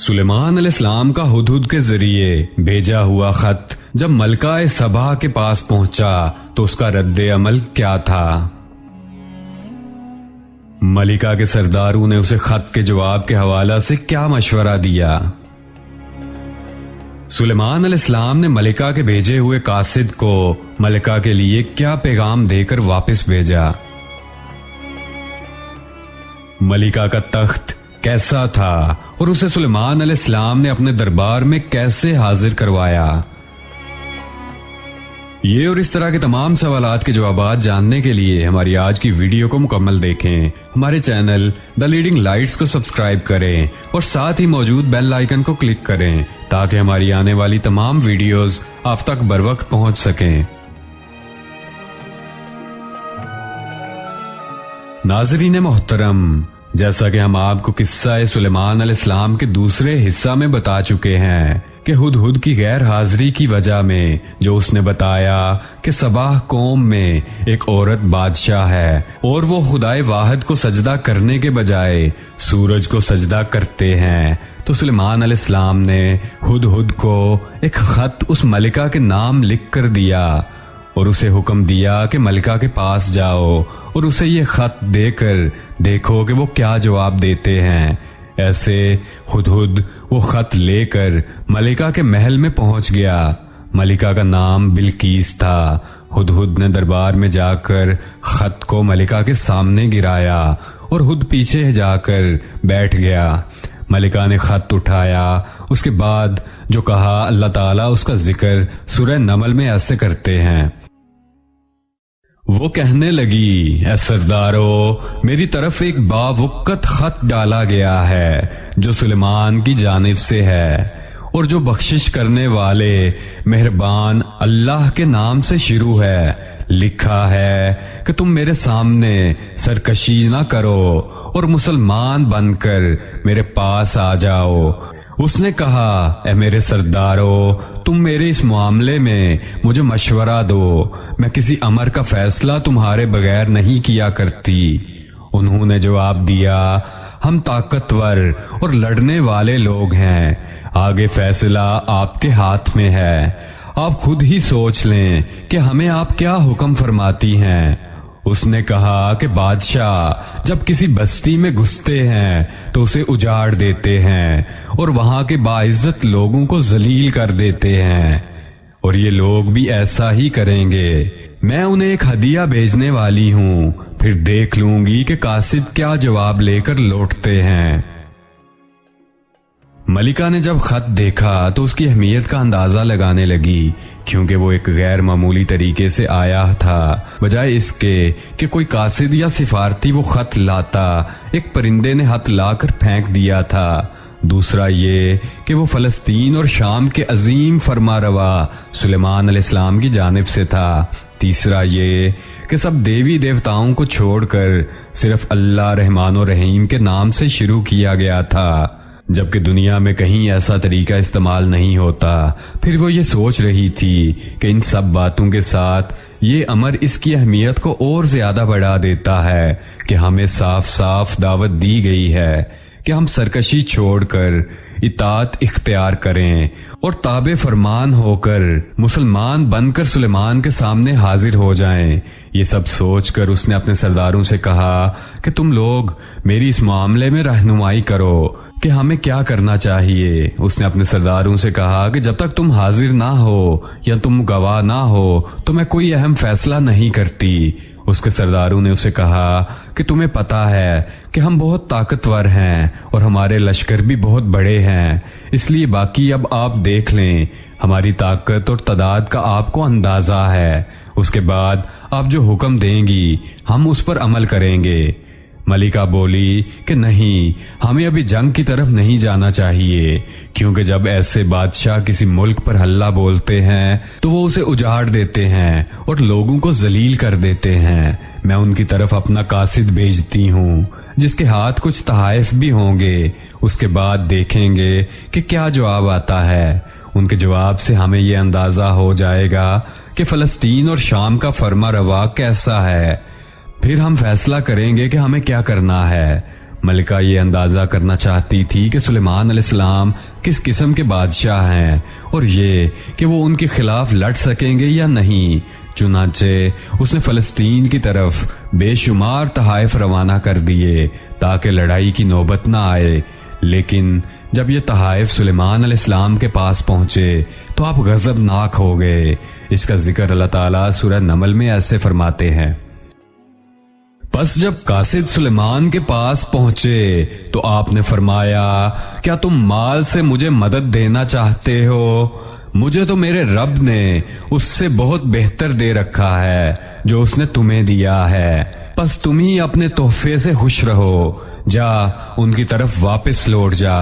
سلیمان علیہ السلام کا ہدہد کے ذریعے بھیجا ہوا خط جب ملکہ سبا کے پاس پہنچا تو اس کا رد عمل کیا تھا؟ ملکہ کے سرداروں نے اسے خط کے جواب کے حوالے سے کیا مشورہ دیا؟ سلیمان علیہ السلام نے ملکہ کے بھیجے ہوئے قاصد کو ملکہ کے لیے کیا پیغام دے کر واپس بھیجا؟ ملکہ کا تخت کیسا تھا اور اسے سلیمان علیہ السلام نے اپنے دربار میں کیسے حاضر کروایا؟ یہ اور اس طرح کے تمام سوالات کے جوابات جاننے کے لیے ہماری آج کی ویڈیو کو مکمل دیکھیں، ہمارے چینل دا لیڈنگ لائٹس کو سبسکرائب کریں اور ساتھ ہی موجود بیل آئیکن کو کلک کریں تاکہ ہماری آنے والی تمام ویڈیوز آپ تک بروقت پہنچ سکیں۔ ناظرین محترم، جیسا کہ ہم آپ کو قصہ سلیمان علیہ السلام کے دوسرے حصہ میں بتا چکے ہیں کہ ہدہد کی غیر حاضری کی وجہ میں جو اس نے بتایا کہ سباہ قوم میں ایک عورت بادشاہ ہے اور وہ خدائے واحد کو سجدہ کرنے کے بجائے سورج کو سجدہ کرتے ہیں، تو سلیمان علیہ السلام نے ہدہد کو ایک خط اس ملکہ کے نام لکھ کر دیا اور اسے حکم دیا کہ ملکہ کے پاس جاؤ اور اسے یہ خط دے کر دیکھو کہ وہ کیا جواب دیتے ہیں۔ ایسے ہدہد وہ خط لے کر ملکہ کے محل میں پہنچ گیا۔ ملکہ کا نام بلقیس تھا۔ ہدہد نے دربار میں جا کر خط کو ملکہ کے سامنے گرایا اور ہد پیچھے جا کر بیٹھ گیا۔ ملکہ نے خط اٹھایا، اس کے بعد جو کہا اللہ تعالیٰ اس کا ذکر سورہ نمل میں ایسے کرتے ہیں۔ وہ کہنے لگی، اے سردارو، میری طرف ایک باوقت خط ڈالا گیا ہے جو سلیمان کی جانب سے ہے اور جو بخشش کرنے والے مہربان اللہ کے نام سے شروع ہے۔ لکھا ہے کہ تم میرے سامنے سرکشی نہ کرو اور مسلمان بن کر میرے پاس آ جاؤ۔ اس نے کہا، اے میرے سردارو، تم میرے اس معاملے میں مجھے مشورہ دو، میں کسی امر کا فیصلہ تمہارے بغیر نہیں کیا کرتی۔ انہوں نے جواب دیا، ہم طاقتور اور لڑنے والے لوگ ہیں، آگے فیصلہ آپ کے ہاتھ میں ہے، آپ خود ہی سوچ لیں کہ ہمیں آپ کیا حکم فرماتی ہیں۔ اس نے کہا کہ بادشاہ جب کسی بستی میں گھستے ہیں تو اسے اجاڑ دیتے ہیں اور وہاں کے باعزت لوگوں کو ذلیل کر دیتے ہیں، اور یہ لوگ بھی ایسا ہی کریں گے۔ میں انہیں ایک ہدیہ بھیجنے والی ہوں، پھر دیکھ لوں گی کہ قاصد کیا جواب لے کر لوٹتے ہیں۔ ملکہ نے جب خط دیکھا تو اس کی اہمیت کا اندازہ لگانے لگی، کیونکہ وہ ایک غیر معمولی طریقے سے آیا تھا۔ بجائے اس کے کہ کوئی قاصد یا سفارتی وہ خط لاتا، ایک پرندے نے ہاتھ لا کر پھینک دیا تھا۔ دوسرا یہ کہ وہ فلسطین اور شام کے عظیم فرما روا سلیمان علیہ السلام کی جانب سے تھا۔ تیسرا یہ کہ سب دیوی دیوتاؤں کو چھوڑ کر صرف اللہ رحمان و رحیم کے نام سے شروع کیا گیا تھا، جبکہ دنیا میں کہیں ایسا طریقہ استعمال نہیں ہوتا۔ پھر وہ یہ سوچ رہی تھی کہ ان سب باتوں کے ساتھ یہ امر اس کی اہمیت کو اور زیادہ بڑھا دیتا ہے کہ ہمیں صاف صاف دعوت دی گئی ہے کہ ہم سرکشی چھوڑ کر اطاعت اختیار کریں اور تابع فرمان ہو کر مسلمان بن کر سلیمان کے سامنے حاضر ہو جائیں۔ یہ سب سوچ کر اس نے اپنے سرداروں سے کہا کہ تم لوگ میری اس معاملے میں رہنمائی کرو کہ ہمیں کیا کرنا چاہیے۔ اس نے اپنے سرداروں سے کہا کہ جب تک تم حاضر نہ ہو یا تم گواہ نہ ہو تو میں کوئی اہم فیصلہ نہیں کرتی۔ اس کے سرداروں نے اسے کہا کہ تمہیں پتا ہے کہ ہم بہت طاقتور ہیں اور ہمارے لشکر بھی بہت بڑے ہیں، اس لیے باقی اب آپ دیکھ لیں، ہماری طاقت اور تعداد کا آپ کو اندازہ ہے، اس کے بعد آپ جو حکم دیں گی ہم اس پر عمل کریں گے۔ ملکہ بولی کہ نہیں، ہمیں ابھی جنگ کی طرف نہیں جانا چاہیے، کیونکہ جب ایسے بادشاہ کسی ملک پر حلہ بولتے ہیں تو وہ اسے اجاڑ دیتے ہیں اور لوگوں کو ذلیل کر دیتے ہیں۔ میں ان کی طرف اپنا قاصد بھیجتی ہوں جس کے ہاتھ کچھ تحائف بھی ہوں گے، اس کے بعد دیکھیں گے کہ کیا جواب آتا ہے۔ ان کے جواب سے ہمیں یہ اندازہ ہو جائے گا کہ فلسطین اور شام کا فرما روا کیسا ہے، پھر ہم فیصلہ کریں گے کہ ہمیں کیا کرنا ہے۔ ملکہ یہ اندازہ کرنا چاہتی تھی کہ سلیمان علیہ السلام کس قسم کے بادشاہ ہیں اور یہ کہ وہ ان کے خلاف لڑ سکیں گے یا نہیں۔ چنانچہ اس نے فلسطین کی طرف بے شمار تحائف روانہ کر دیے تاکہ لڑائی کی نوبت نہ آئے، لیکن جب یہ تحائف سلیمان علیہ السلام کے پاس پہنچے تو آپ غضبناک ہو گئے۔ اس کا ذکر اللہ تعالیٰ سورہ نمل میں ایسے فرماتے ہیں، پس جب قاصد سلیمان کے پاس پہنچے تو آپ نے فرمایا، کیا تم مال سے مجھے مدد دینا چاہتے ہو؟ مجھے تو میرے رب نے اس سے بہت بہتر دے رکھا ہے جو اس نے تمہیں دیا ہے، پس تم ہی اپنے تحفے سے خوش رہو، جا ان کی طرف واپس لوٹ جا،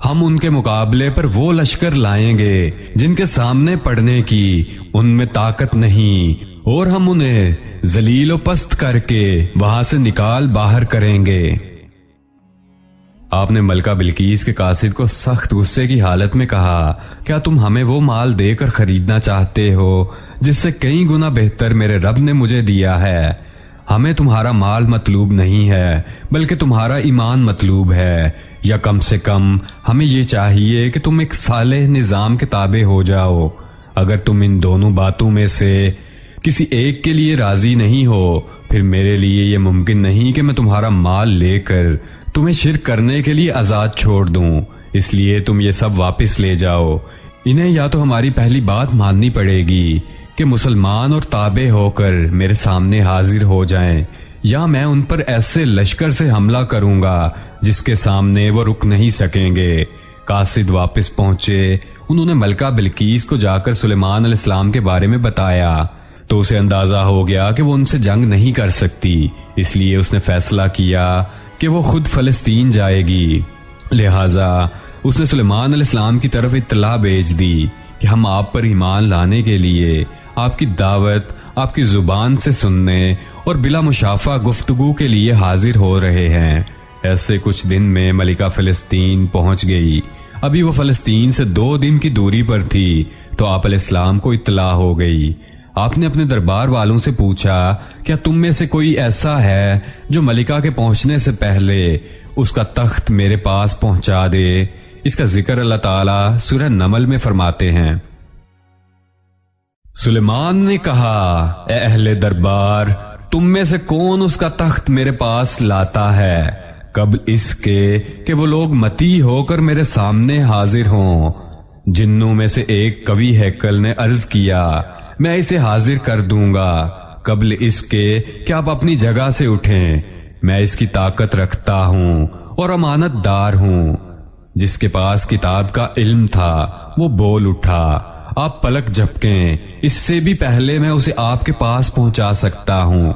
ہم ان کے مقابلے پر وہ لشکر لائیں گے جن کے سامنے پڑنے کی ان میں طاقت نہیں، اور ہم انہیں ذلیل و پست کر کے وہاں سے نکال باہر کریں گے۔ آپ نے ملکہ بلقیس کے قاصد کو سخت غصے کی حالت میں کہا، کیا تم ہمیں وہ مال دے کر خریدنا چاہتے ہو جس سے کئی گنا بہتر میرے رب نے مجھے دیا ہے؟ ہمیں تمہارا مال مطلوب نہیں ہے بلکہ تمہارا ایمان مطلوب ہے، یا کم سے کم ہمیں یہ چاہیے کہ تم ایک صالح نظام کے تابع ہو جاؤ۔ اگر تم ان دونوں باتوں میں سے کسی ایک کے لیے راضی نہیں ہو، پھر میرے لیے یہ ممکن نہیں کہ میں تمہارا مال لے کر تمہیں شرک کرنے کے لیے آزاد چھوڑ دوں، اس لیے تم یہ سب واپس لے جاؤ۔ انہیں یا تو ہماری پہلی بات ماننی پڑے گی کہ مسلمان اور تابع ہو کر میرے سامنے حاضر ہو جائیں، یا میں ان پر ایسے لشکر سے حملہ کروں گا جس کے سامنے وہ رک نہیں سکیں گے۔ قاصد واپس پہنچے، انہوں نے ملکہ بلقیس کو جا کر سلیمان علیہ السلام کے بارے میں بتایا تو اسے اندازہ ہو گیا کہ وہ ان سے جنگ نہیں کر سکتی، اس لیے اس نے فیصلہ کیا کہ وہ خود فلسطین جائے گی۔ لہٰذا اس نے سلیمان علیہ السلام کی طرف اطلاع بھیج دی کہ ہم آپ پر ایمان لانے کے لیے آپ کی دعوت آپ کی زبان سے سننے اور بلا مشافہ گفتگو کے لیے حاضر ہو رہے ہیں۔ ایسے کچھ دن میں ملکہ فلسطین پہنچ گئی۔ ابھی وہ فلسطین سے 2 دن کی دوری پر تھی تو آپ علیہ السلام کو اطلاع ہو گئی۔ آپ نے اپنے دربار والوں سے پوچھا، کیا تم میں سے کوئی ایسا ہے جو ملکہ کے پہنچنے سے پہلے اس کا تخت میرے پاس پہنچا دے؟ اس کا ذکر اللہ تعالیٰ سورہ نمل میں فرماتے ہیں، سلیمان نے کہا، اے اہل دربار، تم میں سے کون اس کا تخت میرے پاس لاتا ہے قبل اس کے کہ وہ لوگ متی ہو کر میرے سامنے حاضر ہوں؟ جنوں میں سے ایک قوی ہیکل نے عرض کیا، میں اسے حاضر کر دوں گا قبل اس کے کہ آپ اپنی جگہ سے اٹھیں، میں اس کی طاقت رکھتا ہوں اور امانت دار ہوں۔ جس کے پاس کتاب کا علم تھا وہ بول اٹھا، آپ پلک جھپکیں، اس سے بھی پہلے میں اسے آپ کے پاس پہنچا سکتا ہوں۔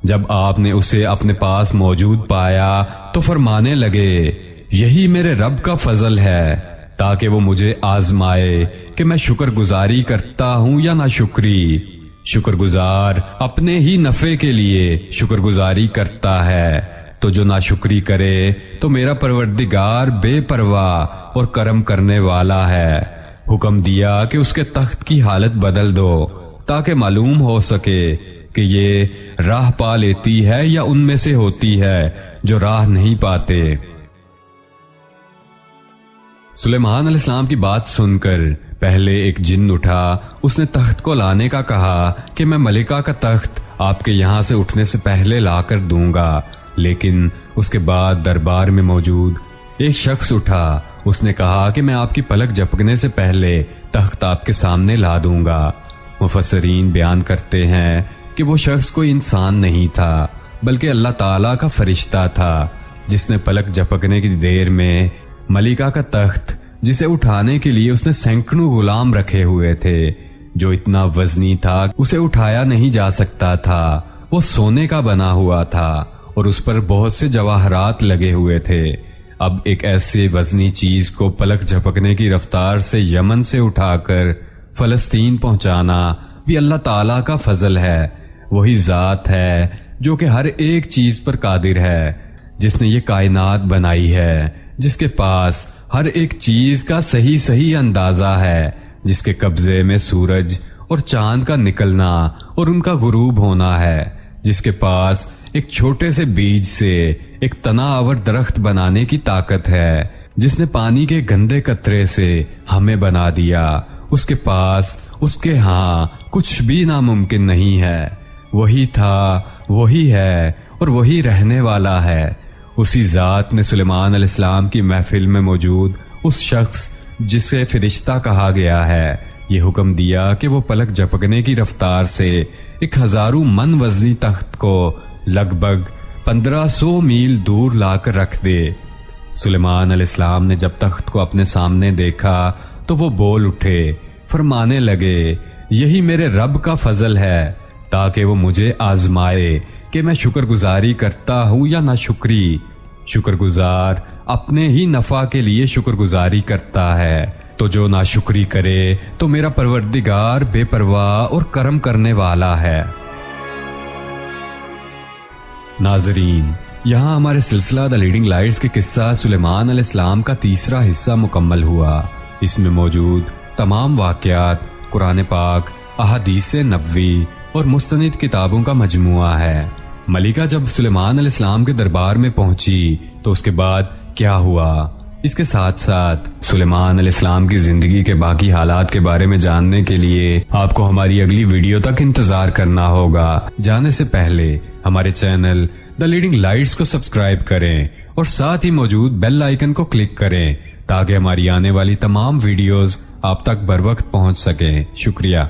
جب آپ نے اسے اپنے پاس موجود پایا تو فرمانے لگے، یہی میرے رب کا فضل ہے تاکہ وہ مجھے آزمائے کہ میں شکر گزاری کرتا ہوں یا ناشکری۔ شکر گزار اپنے ہی نفع کے لیے شکر گزاری کرتا ہے، تو جو ناشکری کرے تو میرا پروردگار بے پرواہ اور کرم کرنے والا ہے۔ حکم دیا کہ اس کے تخت کی حالت بدل دو تاکہ معلوم ہو سکے کہ یہ راہ پا لیتی ہے یا ان میں سے ہوتی ہے جو راہ نہیں پاتے۔ سلیمان علیہ السلام کی بات سن کر پہلے ایک جن اٹھا، اس نے تخت کو لانے کا کہا کہ میں ملکہ کا تخت آپ کے یہاں سے اٹھنے سے پہلے لا کر دوں گا، لیکن اس کے بعد دربار میں موجود ایک شخص اٹھا، اس نے کہا کہ میں آپ کی پلک جھپکنے سے پہلے تخت آپ کے سامنے لا دوں گا۔ مفسرین بیان کرتے ہیں کہ وہ شخص کوئی انسان نہیں تھا بلکہ اللہ تعالیٰ کا فرشتہ تھا، جس نے پلک جھپکنے کی دیر میں ملکہ کا تخت، جسے اٹھانے کے لیے اس نے سینکڑوں غلام رکھے ہوئے تھے، جو اتنا وزنی تھا اسے اٹھایا نہیں جا سکتا تھا، وہ سونے کا بنا ہوا تھا اور اس پر بہت سے جواہرات لگے ہوئے تھے۔ اب ایک ایسے وزنی چیز کو پلک جھپکنے کی رفتار سے یمن سے اٹھا کر فلسطین پہنچانا بھی اللہ تعالیٰ کا فضل ہے۔ وہی ذات ہے جو کہ ہر ایک چیز پر قادر ہے، جس نے یہ کائنات بنائی ہے، جس کے پاس ہر ایک چیز کا صحیح اندازہ ہے، جس کے قبضے میں سورج اور چاند کا نکلنا اور ان کا غروب ہونا ہے، جس کے پاس ایک چھوٹے سے بیج سے ایک تناور درخت بنانے کی طاقت ہے، جس نے پانی کے گندے قطرے سے ہمیں بنا دیا، اس کے پاس اس کے ہاں کچھ بھی ناممکن نہیں ہے۔ وہی تھا، وہی ہے اور وہی رہنے والا ہے۔ اسی ذات نے سلیمان علیہ السلام کی محفل میں موجود اس شخص جسے فرشتہ کہا گیا ہے یہ حکم دیا کہ وہ پلک جھپکنے کی رفتار سے 1000 من وزنی تخت کو لگ بھگ 1500 میل دور لا کر رکھ دے۔ سلیمان علیہ السلام نے جب تخت کو اپنے سامنے دیکھا تو وہ بول اٹھے، فرمانے لگے، یہی میرے رب کا فضل ہے تاکہ وہ مجھے آزمائے کہ میں شکر گزاری کرتا ہوں یا ناشکری۔ شکر گزار اپنے ہی نفع کے لیے شکر گزاری کرتا ہے، تو جو ناشکری کرے تو میرا پروردگار بے پرواہ اور کرم کرنے والا ہے۔ ناظرین، یہاں ہمارے سلسلہ دا لیڈنگ لائٹس کے قصہ سلیمان علیہ السلام کا تیسرا حصہ مکمل ہوا۔ اس میں موجود تمام واقعات قرآن پاک، احادیث نبوی اور مستند کتابوں کا مجموعہ ہے۔ ملکہ جب سلیمان علیہ السلام کے دربار میں پہنچی تو اس کے بعد کیا ہوا، اس کے ساتھ ساتھ سلیمان علیہ السلام کی زندگی کے باقی حالات کے بارے میں جاننے کے لیے آپ کو ہماری اگلی ویڈیو تک انتظار کرنا ہوگا۔ جانے سے پہلے ہمارے چینل دا لیڈنگ لائٹس کو سبسکرائب کریں اور ساتھ ہی موجود بیل آئیکن کو کلک کریں تاکہ ہماری آنے والی تمام ویڈیوز آپ تک بر وقت پہنچ سکیں۔ شکریہ۔